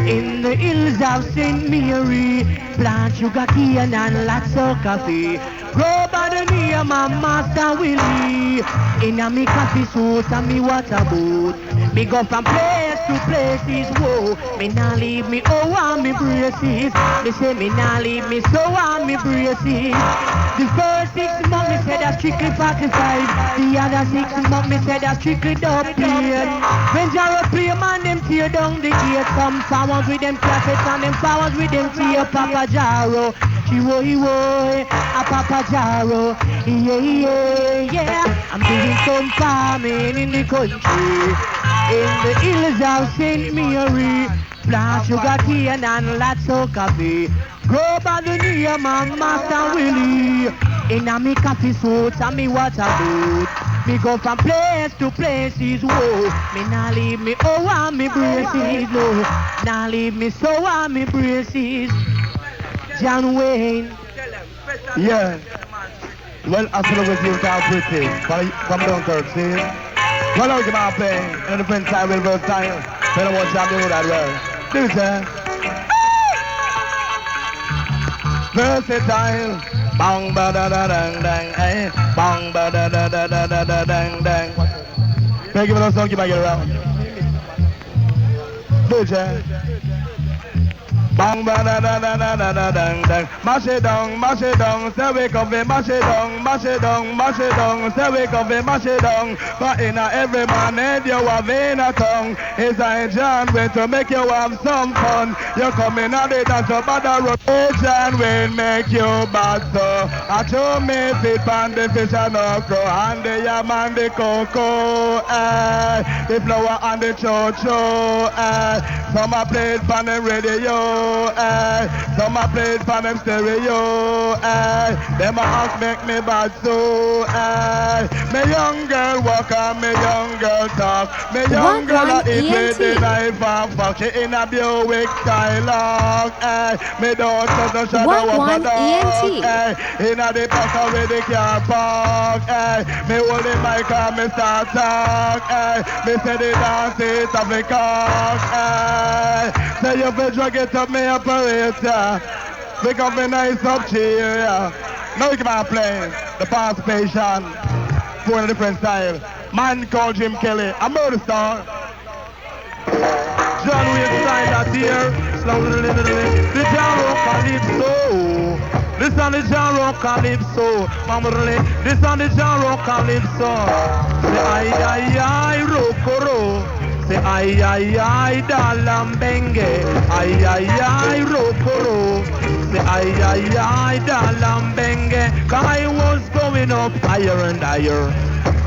in the hills of St. Mary. Plant sugar cane and lots of coffee. Grow by the name of Master Willie. In a me coffee suit and me water boat. Me go from place to places, whoa. Me nah leave me on me braces. Me say me nah leave me so on me braces. The first 6 months me said that's strictly 45. The other 6 months me said that's strictly dubplate. When Jaro play man them tear down the gate. Some farmers with them cassettes and them farmers with them tear Papa Jaro. Chiwo-iwo, a Papa Jaro. Yeah. I'm doing some farming in the country, in the hills of St. Mary. Plant sugar cane and lots of coffee. Grow by the name of Master Willie. In a me coffee suit and me water boat. Me go from place to places, whoa. Me nah leave me on me braces, no. Nah leave me so on me braces. John Wayne. Yeah. Well, as long as you can't pretty, from Dunkirk, see? Well, now we can play in the Prince Style, Wilbur style. Then I want champion with that well. Do it, eh? Versatile. Bang ba da da dang dang, eh? Bang ba da da da da da da dang dang. Thank you for those songs, you might get around. Do it, eh? Bang ba da da da da da da dang dang. Mash it down, say we come in, mash it down, mash it down, mash it down, say we come in, mash it down. But in every man head you have in a tongue. It's a John way to make you have some fun. You come in and they dance up at the rotation will make you bad so. I show me fit and the fish and okra and the yam and the cocoa, the flower and the cho-cho, some are played on the radio, some are played on them stereo, them ask make me bad so, me young girl walk and me young girl talk, me young girl a eat with the knife and fuck, she in a Buick Skylark, me don't touch the shadow of a dog, in a the park where the car park, me hold the mic and me start talk, me say the dance is of the cock, say you fi drag it up me operator, pick up me nice up cheer, now you can play the participation for a different style. Man called Jim Kelly, a murder star. John Wayne signed that here, the Jaro Calypso. This on the Jaro Calypso, this on the Jaro Calypso. Say ay, rokoro. Say ay, dalambenge. Ay, rokoro. Say ay, dalambenge. I was going up higher and higher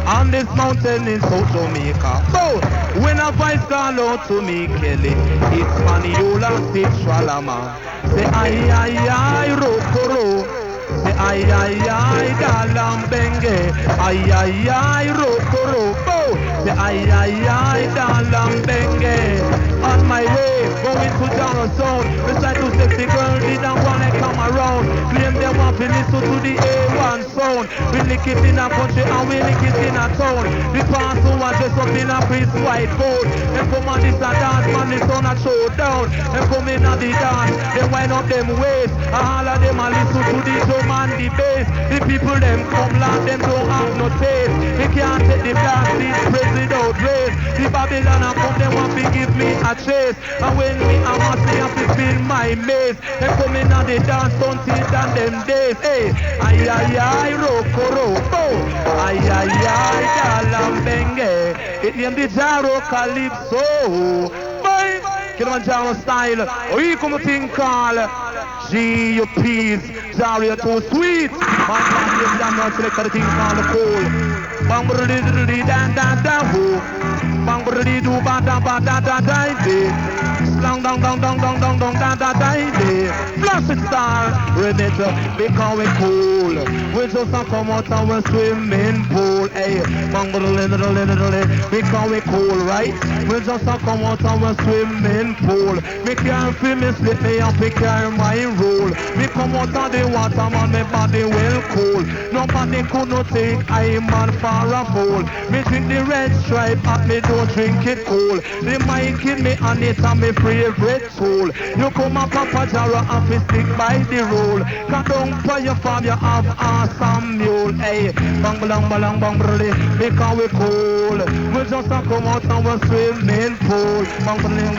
on this mountain in South Jamaica. So, when a voice call out to me, Kelly, it's Maniola, State Shalama. Say ay, rokoro. Say ay, dalambenge. Ay, rokoro. Say ay, dalambenge. On my way, going to Jaro Zone. Beside two sexy girls, didn't wanna come around. Claim they want to listen to the A1 sound. We lick it in a country and we lick it in a town. The past who was just up in a priest white boat. They come on this a dance, man, this on a showdown. They come in at the dance, they wind up them waist. And all of them a listen to the drum and the bass. The people them come land, them don't have no taste. They can't take the blast, this praise without race. The Babylon a come, they want to give me a chase. And when me I must say I have to feel my maze. They come in and they dance until than them days. Hey, ay, rokoro. Ay, dalambenge. It named the Jaro Calypso. Boy, Kilimanjaro style. Oh, you come think call G, you peas. Jaro, you're too sweet. Man, you damn not select the thing called the cool. Bang, brrrr, dan, ho. Bang, brrrr, do, ba, da, da, Long, dong, Flash it star, remit, because we cool. We just a come out and we swimming pool. Hey, bang, because we cool, right? We just a come out and we swimming pool. Me can't feel me slip me up, me carry my rule. Me come out of the water, man, me body well cool. Nobody could not take I man for a fool. Me drink the red stripe, but me don't drink it cool. The mic in me and it and me favorite tool. You come up Papa Jaro and fi stick by the rule. Cause down for your farm you have awesome mule. Hey, bang bang brrrly, because we cool. We just a come out and we swimming pool. Bang brrrly,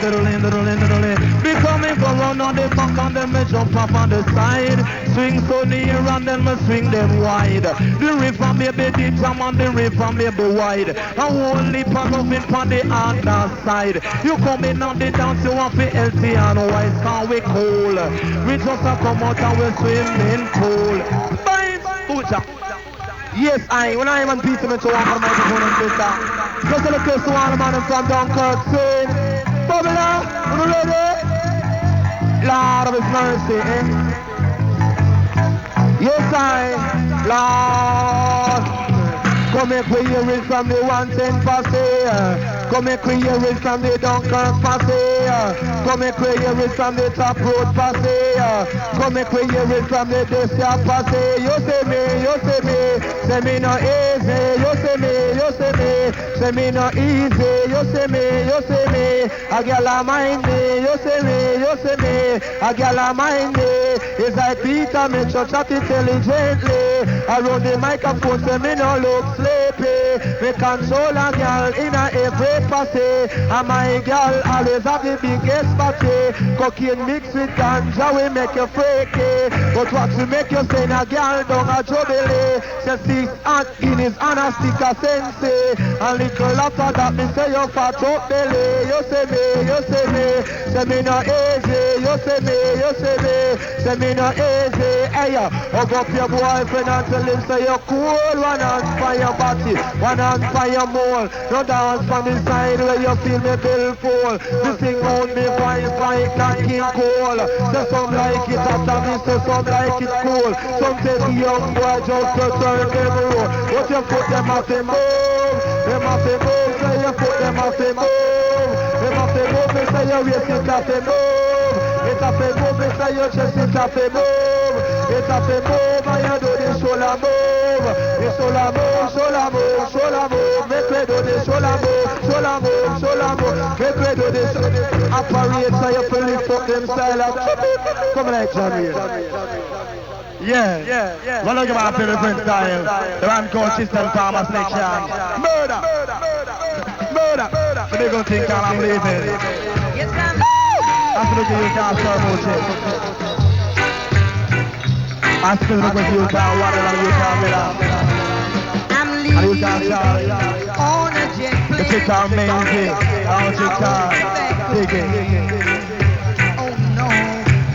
because me go run on the back and then me jump up on the side. Swing so near and then me swing them wide. The river may be deep and the river may be wide. I won't leap and loving on the other side. You come in on the dance, you want to be healthy and wise, can we cool. We just a come out and we swimming pool. Bye, Ucha. Yes, when I am Peter, to one for the microphone and sister. Just a look to one man from Dunkirk, saying, Babylon, you ready? Lord of His mercy, Yes, Lord. Come here, we hear it from the 110 passe. Come here, we hear it from the Dunkirk passe. Come here, we hear it from the top road passe. Come here, we hear it from the Destia passe. You say me no easy. You say me no easy. You say me. A girl a mind me. You say me. A girl a mind me. It's like Peter, me chat intelligently. Around the microphone, say me no look sleepy. Me Me control a girl in a every party. And my girl always have the biggest party. Cocaine mixed with ganja we make you freaky. But what to make you send a girl down a jubilee? Say 6 and Guinness and a stick of sensei. And little after that me say you fat up belly. You say me, say me no easy. You say me no easy. Hey, hug up your boyfriend and tell him say you're cool. One hand for your body, one hand for your mole. No dance from the side where you feel me bill full. This thing round me fine like King Cole. Say some like it hot and me say some like it cool. Some say the young boy just to turn them road. But you put them off the move. Them off the move, say you put them off the move. Them off the move, me say your waist is off the move. It's off the move, me say your chest is off the move. It's off the move, and you do the shoulder move. The shoulder move, shoulder move, shoulder move. Make me do the shoulder move, shoulder move, shoulder move. Make me do the operate so you feel lift up them style up. Come like Johnny. Yeah. One of my favorite friend style. The man called System Farmer Selection. Murder. So they gonna think I'm leaving. Yes, I'm. I'm looking you can't start motion. I'm still looking you can't water and you can't get I'm and you can't leaving shout. on a jet The plane. chick are amazing. I want you can't take it. Oh no,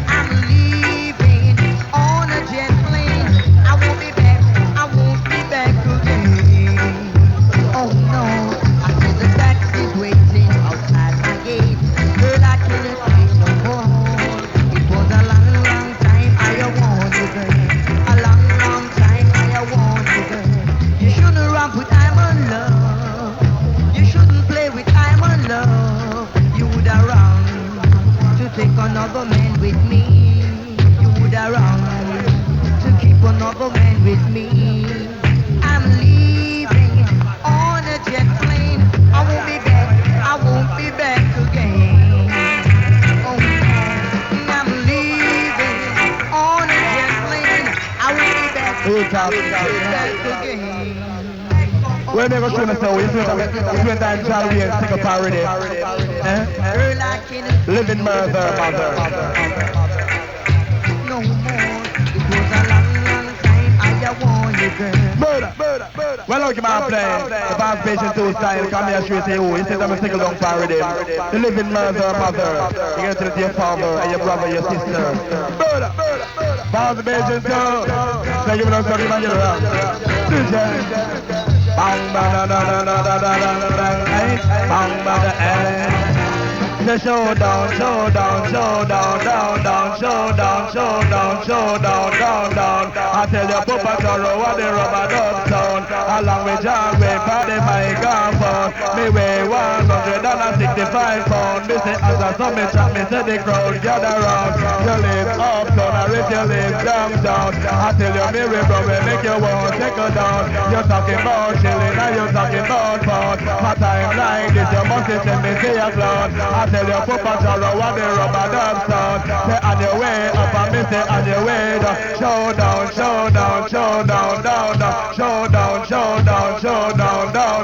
I'm leaving on a jet plane. I won't be back again. Oh no, I see the taxi's waiting outside my gate. Girl, I can't find no more. It was a long time I want you, girl. A long time I want you, girl. You shouldn't romp with I'm on love. You shouldn't play with I'm on love. You would have run to take another man with me. You would have run to keep another man with me. I'm leaving on a jet plane. I won't be back again. Oh no, I'm leaving on a jet plane. I won't be back again. We're never going to say, we went down Charlie and take a parody. Girl, I can't Living murder, mother. no more. It was a long time I want you, girl. Murder. Well, look at my play. The band patient two style. Come here, straight say, oh, instead of a single long parody. The living murder, mother. You get to tell your father and your brother, your sister. Murder. Band patient two. Thank you for the story, man. Bang, bang, bang, bang, bang, the showdown, down. I tell you, Papa Toro, what the rubber dub sound. Along with John Way, party microphone. Me weigh 165 pounds. Me say, as a summit chat, me say the crowd gather round. You live uptown, or if you live downtown. I tell you, me we make you want to take her down. You're talking about chilling, and you're talking about pound. My time like this, you must send me to your clown. I tell you, Papa Toro, what the rubber dub sound. Say on your way up, and me say on your way down. Showdown,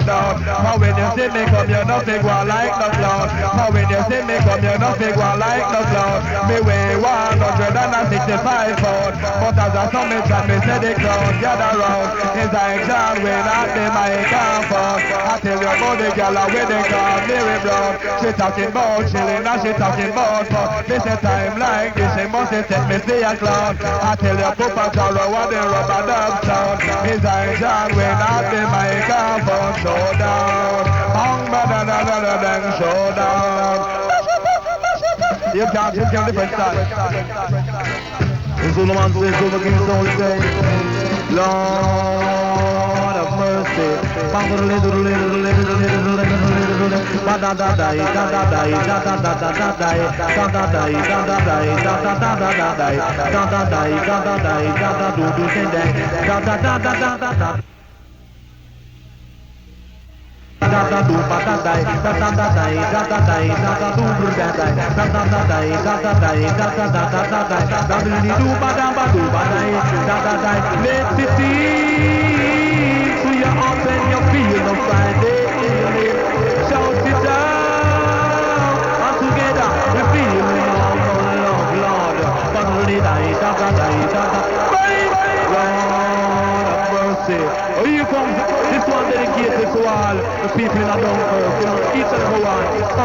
down. How when you see me come, you nothing go like no clown. How when you see me come, you nothing go like no clown. Me weigh 165 pounds. But as a summit chat, me say the crowd gather round. It's like John Wayne at the microphone. I tell you about the girl with the car, Mary Brown. She talking about chilling and she talking about fun. This a time like this, she must take me see a clown. I tell you, Papa Toro, what the rubber dub sound. It's like John Wayne at the microphone. Showdown, bang, showdown. You can't different style. It's all the man says, all the king's all say, Lord of mercy. Let's see to your heart and your feel no fire.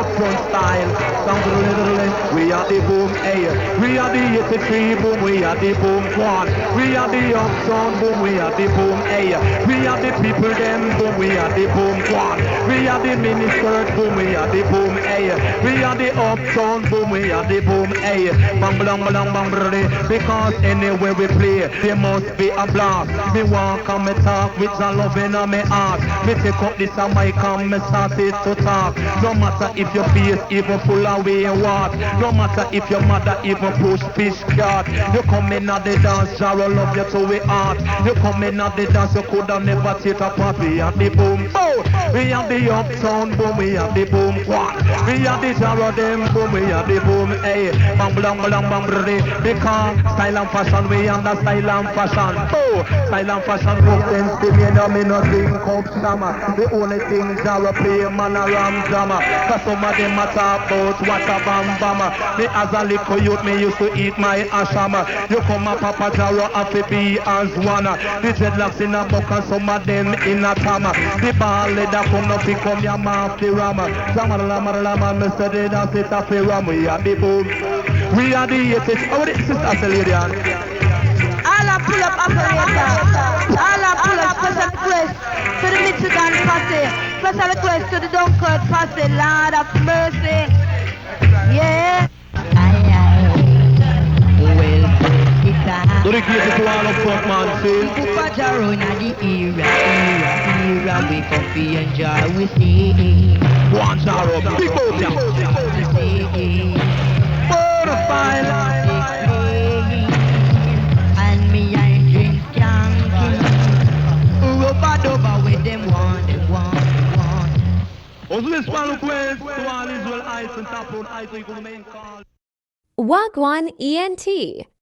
upfront style. Sound literally, we are the boom, hey. We are the 83 boom, we are the boom one. We are the uptown boom, we are the boom, hey. We are the people them boom, we are the boom one. We are the minister boom, we are the boom, hey. We are the uptown boom, we are the boom, hey. Bang bang bang bang bang, because anywhere we play, there must be a blast. Me walk and me talk with the love in my heart. Me take up this a mic and me started to talk. No matter if your face even full away what. No matter if your mother even push fish cat. You come in at the dance, Jaro love you to we heart. You come in at the dance, you coulda never take a party at the boom. Oh, we have the uptown boom, we have the boom one. We have the Jaro them boom, we have the boom. Hey, bang bang bang bang bang. Because style and fashion, we have the style and fashion. Oh, style and fashion book them to me, no me no drink up summer. The only thing Jaro play man a ram drama. Cause some of them a talk about what a bam bama. Me as a little youth, me used to eat my ashama. You come a Papa Jaro have to be as one. The dreadlocks in a buck and some of them in a tama. The ball leather come up, become your mouth the rama. Lama lama lama, Mr. Day dance it up the ram. We are the boom. We are the 80s. Oh, this is a lady. All I pull up operator. All I pull up special request to the Michigan posse. Special request to the Dunkirk posse. Lord of mercy. Yeah. Dedicated to all of front man, see? Papa Jaro in the era, we come to enjoy, we see. One Jaro, big boat, yeah. Bonafide. And me I drink Yankee. Rubber over with them one. Also this one request to all Israel ice and tap on ice, so you can make call. Wagwan ENT.